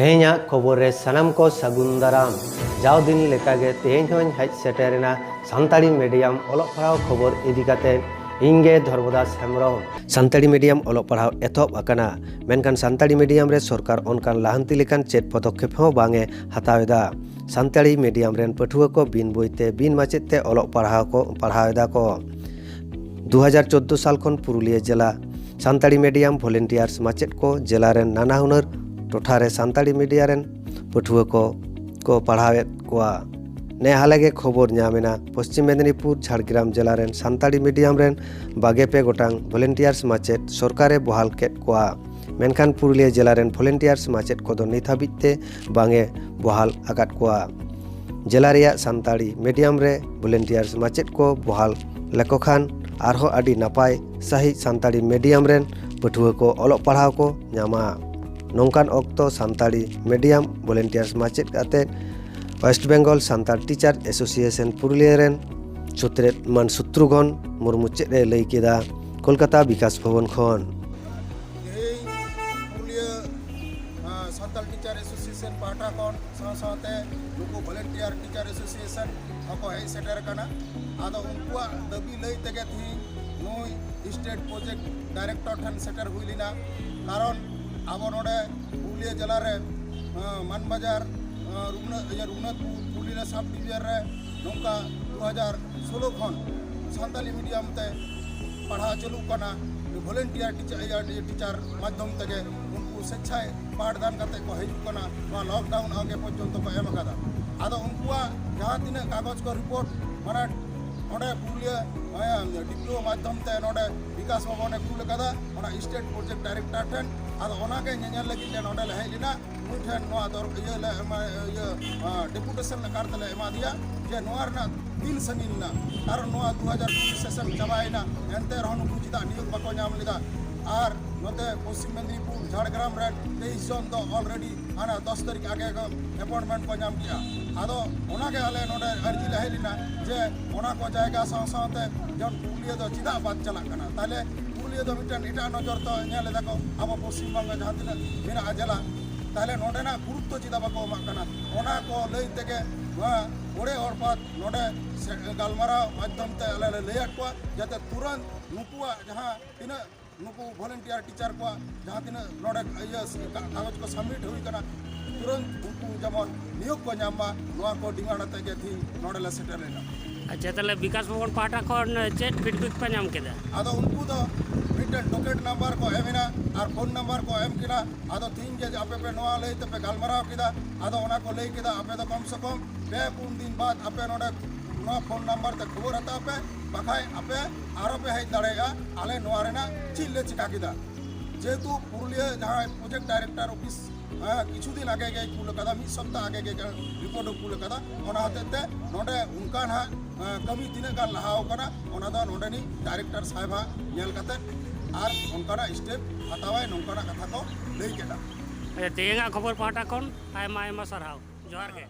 तेहेᱧा खबर रे सनम को सगुन दाराम जाव दिन लेकागे तेहेñ होñ हज सेटेरना सानताड़ी मीडियम ओलग पढ़ाव खबर इदी काते इंगे धर्मदास हेम्ब्रम सानताड़ी मीडियम ओलग पढ़ाव एथब आकाना मेनकान सानताड़ी मीडियम रे सरकार ओनकान लाहांती लेकान चेत पदक्षेप हो बांगे हतावेदा सानताड़ी मीडियम रेन पठुआ को बिन बोईते बिन माचेते ओलग पढ़ावेदा को 2014 साल खन पुरुलिया जिला सानताड़ी मीडियम भलेंटियार्स माचेत को जिला रेन नाना हुनर टोठारे सानताड़ी मीडिया रेन पठुआ को पढ़ावेद कोआ ने हालेगे खबर नामेना पश्चिम मेदिनीपुर झाड़ग्राम जिला रेन सानताड़ी मीडियम रेन 22 गोटांग भलेंटियार्स माचेत सरकारे बहाल केद कोआ मेनखान पुरुलिया जिला रेन भलेंटियार्स माचेत को नित हाबिते बांगे बहाल आकाद कोआ जिला रेया सानताड़ी मीडियम रे भलेंटियार्स माचेत को बहाल लेको खान आरहो आदि नापाय सही सानताड़ी मीडियम रेन पठुआ को ओलग पढ़ाव को नामा नौकान ऑक्तो सानताड़ी मीडियम भलेंटियार्स माचेत काते west Bengal Santal teacher association Purulia रेन सुत्रेत मान शत्रुघ्न मुर्मू चेद ए लई केदा कोलकाता विकास भवन खन सानताड़ टीचर एसोसिएशन पाटा खन साथे नुकु भलेंटियर टीचर एसोसिएशन हको हेज सेटर काना आदो उनकुआ दाबी लई तेगे थी नुई स्टेट प्रोजेक्ट डायरेक्टर ठन सेटर हुइलिना कारण अब नोडे पुरुलिया जिला रे मानबाजार रघुनाथपुर पुरुलिया सब डिवीजन रे नौका 2016 खन सानताली मीडियम ते पढ़ा चलू कना भलेंटियर टीचर माध्यम तेगे उनको स्वेच्छाय पाठदान करते को हजू कना लॉकडाउन आगे पर्यंत को एम कदा आदो उनकुआ जहाँ तीन कागज को रिपोर्ट माने नोडे पुरुलिया डिप्लोमा माध्यम ते नोडे विकास भवन कुल कदा स्टेट प्रोजेक्ट डायरेक्टर ठन आदो ओनागे नेनेल लगी ले नोडे ले हेलिना मुठन नोआ दर डेपुटेशन कारतले एमा दिया जे नोआ रना दिन सनिना कारण नोआ 2020 सेशन चाबायना एनते रहनु कुचिदा नियोग बको नाम लिदा और नोते पश्चिम मेदिनीपुर झाड़ग्राम रे 23 जन दो ऑलरेडी आना 10 तारीख आगे अपॉइंटमेंट को नाम किया आदो ओनागे आले नोडे अर्जी ले हेलिना जे ओना को जायगा साथे जन पुरुलिया दो चिदा बात चला कना ताले पुरुलिया दो मिटन इटा नजर तो नेले देखो अब पश्चिम बंग जहां तिना मेरा जिला ताले नोडेना गुरुत्व चिदा बको माकना ओना को लई तेगे ओड़े और पात नोडे गालमारा माध्यम ते आले लेयाट को जाते तुरंत नुकुआ जहां तिना नुकु भलेंटियर टीचर को जहां तिना नोडे कागज को सबमिट हुई कना तुरंत उनको जमन नियोग को नामा नोआ को डिमांड तेगे थी नोडे ले सेटल लेना अच्छा तले विकास भवन पाटा खन चेट फीडबैक पे नाम केदा आदो उनको तो मिटन टोकेट नंबर को एमिना और फोन नंबर को एम किना आदो तीन जे आपे पे नोआ लई ते पे गालमाराव किदा आदो ओना को लई किदा आपे तो कम से कम 2-3 दिन बाद आपे नोडे नोआ फोन नंबर ते खबर हता पे बखाय आपे आरो पे हेज दाड़ेगा आले नोआ रेना चिल्ले चिका किदा जेतु पुरुलिया जहां प्रोजेक्ट डायरेक्टर ऑफिस किछु दिन आगे गए कुल कदा मिद सप्ताह आगे गए रिपोर्ट कुल कदा ओना हतेते नोडे उनका ना कमी तीन गान लहाव कना ओना दो नोडेनी डायरेक्टर साहेबा नेल कते आर उनका स्टेप हतावाय नोंकाना कथा को लई केदा तेगा खबर पाटा खन आयमा आयमा सरहाव जोहार के।